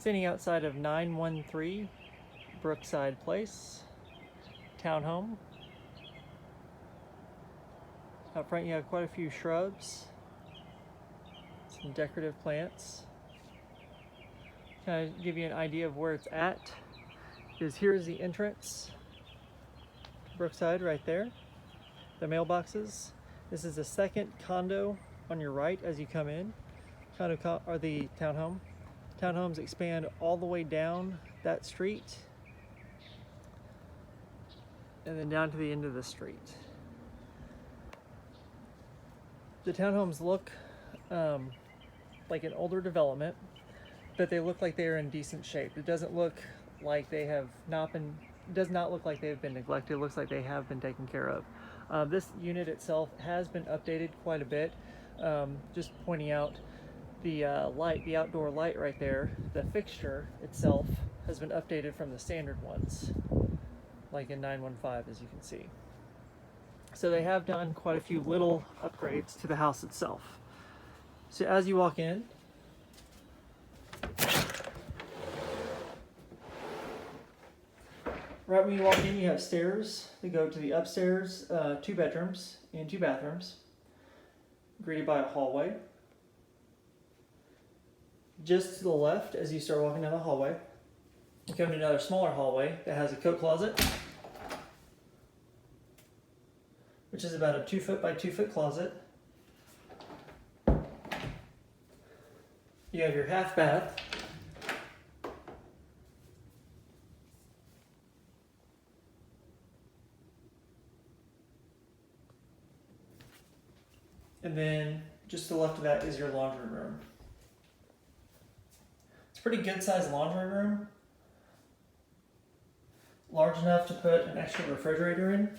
Standing outside of 913 Brookside Place, townhome. Out front you have quite a few shrubs, some decorative plants. Kind of give you an idea of where it's at. Here's the entrance, Brookside right there. The mailboxes. This is the second condo on your right as you come in. Or the townhome. Townhomes expand all the way down that street and then down to the end of the street. The townhomes look like an older development, but they look like they are in decent shape. It doesn't look like they have not been, it does not look like they have been neglected. It looks like they have been taken care of. This unit itself has been updated quite a bit. Just pointing out the light, the outdoor light right there, the fixture itself has been updated from the standard ones, like in 915, as you can see. So they have done quite a few little upgrades to the house itself. So as you walk in, right when you walk in, you have stairs that go to the upstairs, 2 bedrooms and 2 bathrooms, greeted by a hallway. Just to the left, as you start walking down the hallway, you come to another smaller hallway that has a coat closet, which is about a 2 foot by 2 foot closet. You have your half bath. And then just to the left of that is your laundry room. It's a pretty good sized laundry room. Large enough to put an extra refrigerator in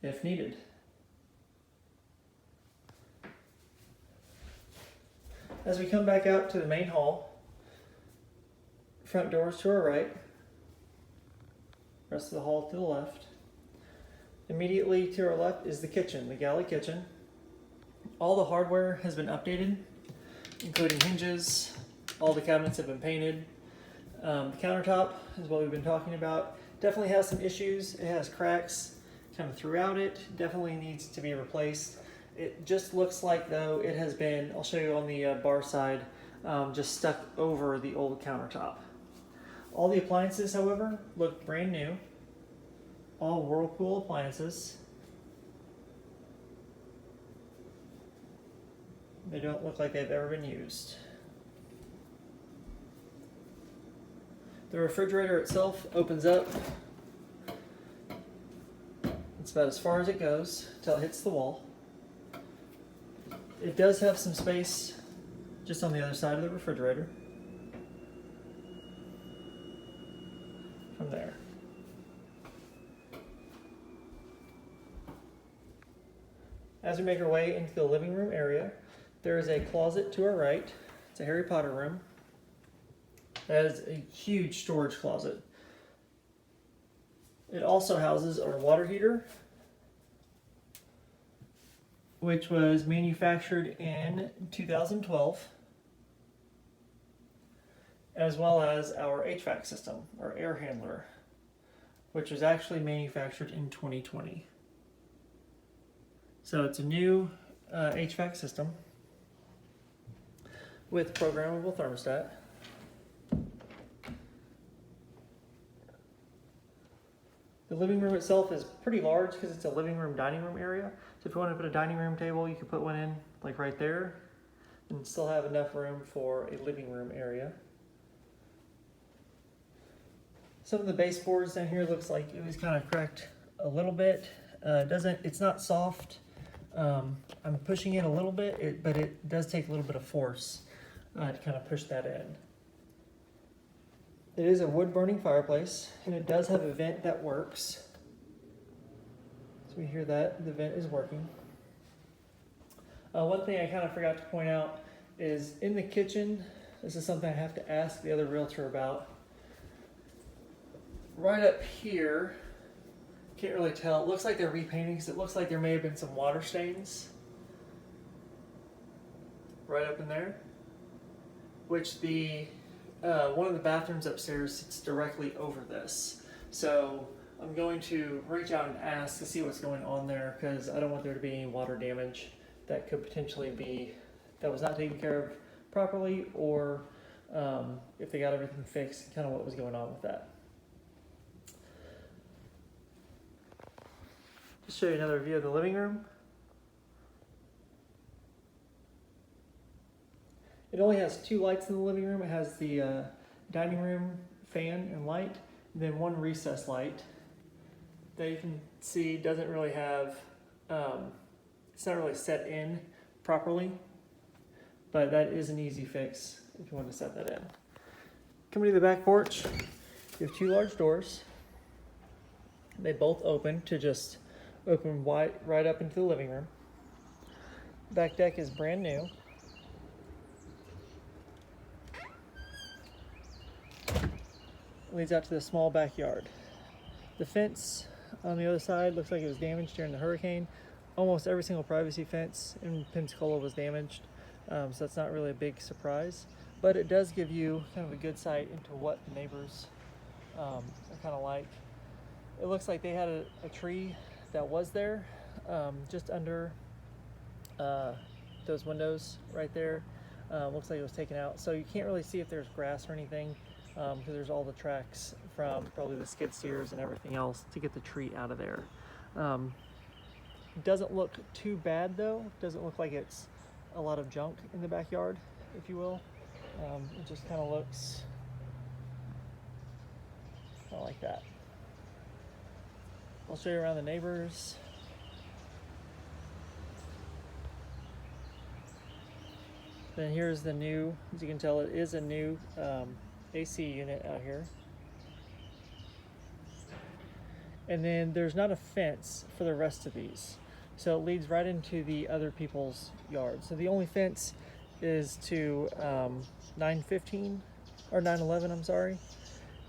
if needed. As we come back out to the main hall, front doors to our right, rest of the hall to the left. Immediately to our left is the kitchen, the galley kitchen. All the hardware has been updated, including hinges. All the cabinets have been painted. The countertop is what we've been talking about. Definitely has some issues. It has cracks kind of throughout it. Definitely needs to be replaced. It just looks like though it has been, I'll show you on the bar side, just stuck over the old countertop. All the appliances, however, look brand new. All Whirlpool appliances. They don't look like they've ever been used. The refrigerator itself opens up. It's about as far as it goes until it hits the wall. It does have some space just on the other side of the refrigerator. From there. As we make our way into the living room area, there is a closet to our right. It's a Harry Potter room. That is a huge storage closet. It also houses our water heater, which was manufactured in 2012, as well as our HVAC system, our air handler, which was actually manufactured in 2020. So it's a new HVAC system with programmable thermostat. The living room itself is pretty large because it's a living room dining room area. So if you want to put a dining room table, you could put one in like right there and still have enough room for a living room area. Some of the baseboards down here looks like it was kind of cracked a little bit. It's not soft. I'm pushing it a little bit, but it does take a little bit of force to kind of push that in. It is a wood-burning fireplace, and it does have a vent that works. So we hear that the vent is working. One thing I kind of forgot to point out is in the kitchen, this is something I have to ask the other realtor about. Right up here, can't really tell. It looks like they're repainting because it looks like there may have been some water stains right up in there, which the one of the bathrooms upstairs sits directly over this. So I'm going to reach out and ask to see what's going on there, because I don't want there to be any water damage that could potentially be, that was not taken care of properly, or if they got everything fixed, kind of what was going on with that. Just show you another view of the living room. It only has 2 lights in the living room. It has the dining room fan and light, and then 1 recess light that you can see doesn't really have, it's not really set in properly, but that is an easy fix if you want to set that in. Coming to the back porch, you have 2 large doors. They both open to just open wide, right up into the living room. Back deck is brand new. Leads out to the small backyard. The fence on the other side looks like it was damaged during the hurricane. Almost every single privacy fence in Pensacola was damaged, so that's not really a big surprise. But it does give you kind of a good sight into what the neighbors are kind of like. It looks like they had a tree that was there just under those windows right there. Looks like it was taken out, so you can't really see if there's grass or anything, because there's all the tracks from probably the skid steers and everything else to get the tree out of there. It doesn't look too bad though. It doesn't look like it's a lot of junk in the backyard, if you will. It just kind of looks kind of like that. I'll show you around the neighbors. Then here's the new, as you can tell, it is a new AC unit out here. And then there's not a fence for the rest of these. So it leads right into the other people's yard. So the only fence is to 915, or 911, I'm sorry.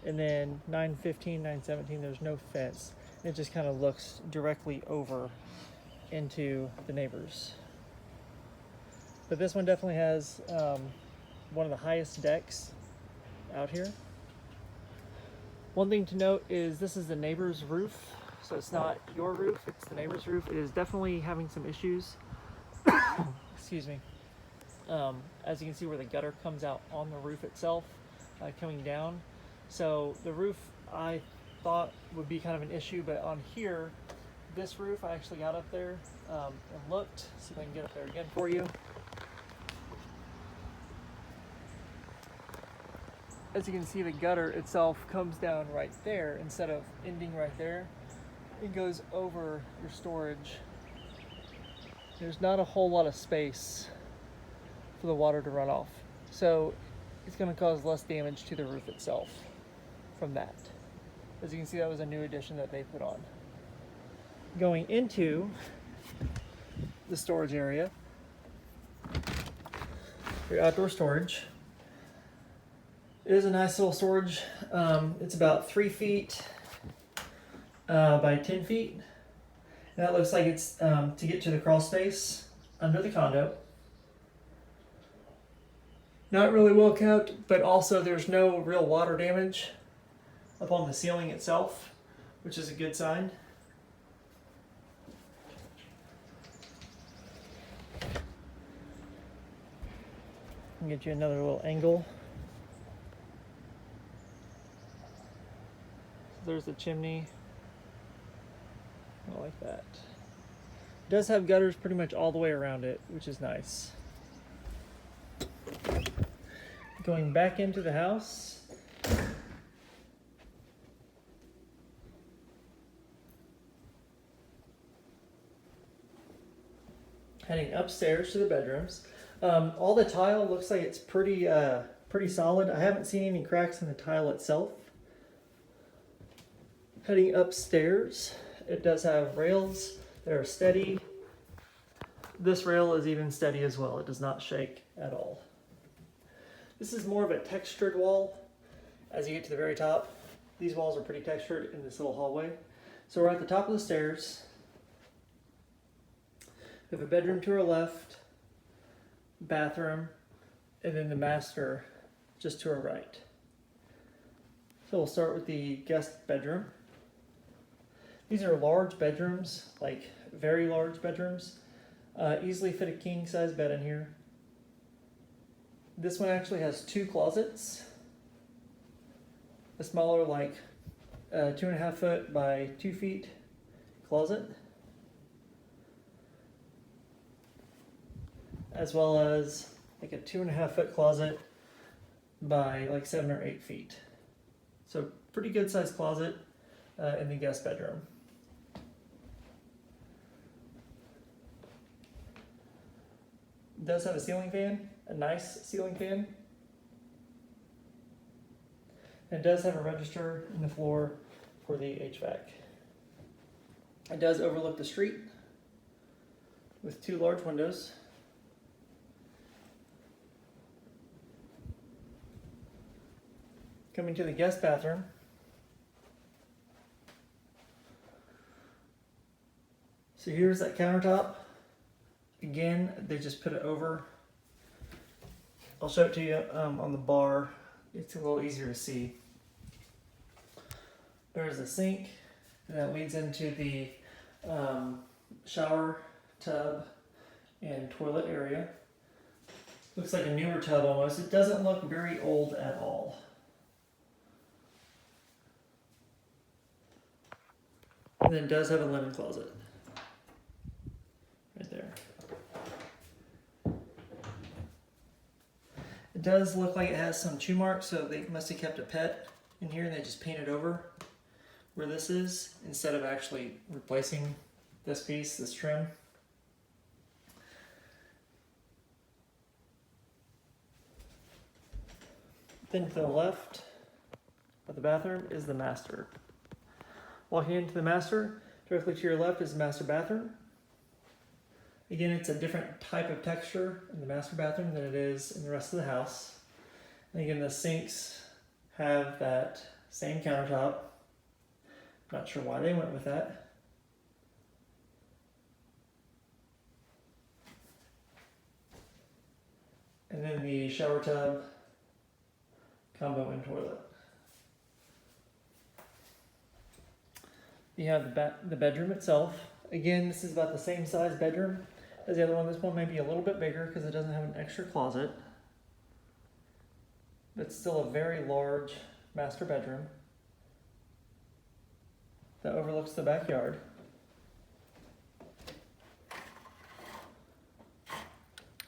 And then 915, 917, there's no fence. It just kind of looks directly over into the neighbors. But this one definitely has one of the highest decks out here. One thing to note is this is the neighbor's roof, so it's not your roof, it's the neighbor's roof. It is definitely having some issues. Excuse me. As you can see where the gutter comes out on the roof itself, coming down. So the roof I thought would be kind of an issue, but on here, this roof, I actually got up there and looked. See if I can get up there again for you. As you can see, the gutter itself comes down right there instead of ending right there. It goes over your storage. There's not a whole lot of space for the water to run off. So it's going to cause less damage to the roof itself from that. As you can see, that was a new addition that they put on. Going into the storage area, your outdoor storage. It is a nice little storage. It's about 3 feet by 10 feet. And that looks like it's to get to the crawl space under the condo. Not really well kept, but also there's no real water damage upon the ceiling itself, which is a good sign. I'll get you another little angle. There's the chimney. I like that. It does have gutters pretty much all the way around it, which is nice. Going back into the house. Heading upstairs to the bedrooms. All the tile looks like it's pretty solid. I haven't seen any cracks in the tile itself. Heading upstairs, it does have rails that are steady. This rail is even steady as well. It does not shake at all. This is more of a textured wall. As you get to the very top, these walls are pretty textured in this little hallway. So we're at the top of the stairs. We have a bedroom to our left, bathroom, and then the master, just to our right. So we'll start with the guest bedroom. These are large bedrooms, like very large bedrooms. Easily fit a king size bed in here. This one actually has 2 closets. A smaller, like 2.5 foot by 2 feet closet, as well as like a 2.5 foot closet by like 7 or 8 feet. So pretty good sized closet in the guest bedroom. It does have a ceiling fan, a nice ceiling fan. It does have a register in the floor for the HVAC. It does overlook the street with 2 large windows. Coming to the guest bathroom. So here's that countertop. Again, they just put it over. I'll show it to you on the bar. It's a little easier to see. There's a sink that leads into the shower tub and toilet area. Looks like a newer tub almost. It doesn't look very old at all. And then it does have a linen closet right there. It does look like it has some chew marks, so they must have kept a pet in here and they just painted over where this is instead of actually replacing this piece, this trim. Then to the left of the bathroom is the master. Walking into the master, directly to your left is the master bathroom. Again, it's a different type of texture in the master bathroom than it is in the rest of the house. And again, the sinks have that same countertop. Not sure why they went with that. And then the shower tub, combo and toilet. You have the bedroom itself. Again, this is about the same size bedroom as the other one. This one may be a little bit bigger because it doesn't have an extra closet. But it's still a very large master bedroom that overlooks the backyard.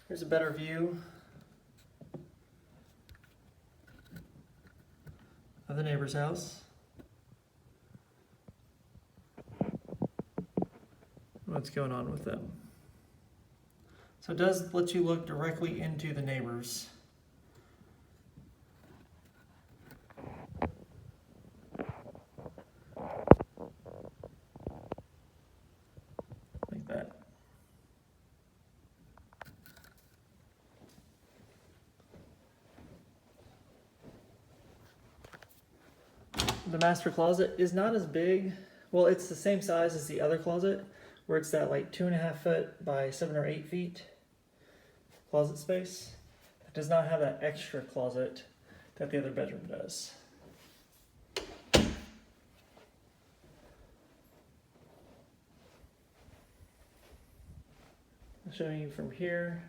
Here's a better view of the neighbor's house. What's going on with them. So it does let you look directly into the neighbors. Like that. The master closet is not as big. Well, it's the same size as the other closet, where it's that like 2.5 foot by 7 or 8 feet closet space. It does not have that extra closet that the other bedroom does. I'll show you from here.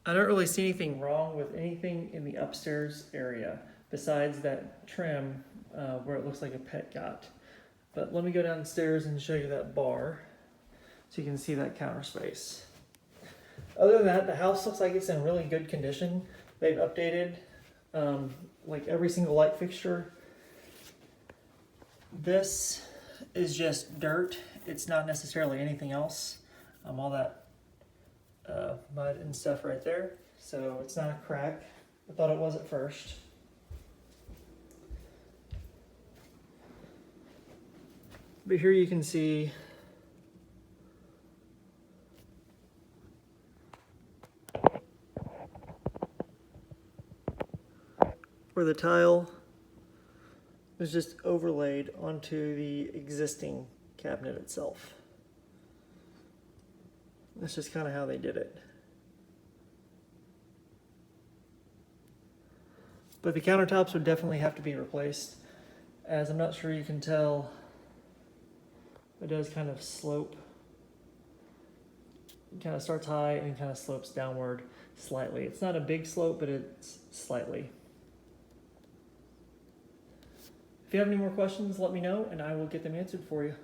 I don't really see anything wrong with anything in the upstairs area besides that trim where it looks like a pet got. But let me go downstairs and show you that bar so you can see that counter space. Other than that, the house looks like it's in really good condition. They've updated like every single light fixture. This is just dirt. It's not necessarily anything else. All that mud and stuff right there. So it's not a crack. I thought it was at first. But here you can see where the tile is just overlaid onto the existing cabinet itself. That's just kind of how they did it. But the countertops would definitely have to be replaced, as I'm not sure you can tell, it does kind of slope. It kind of starts high and kind of slopes downward slightly. It's not a big slope, but it's slightly. If you have any more questions, let me know and I will get them answered for you.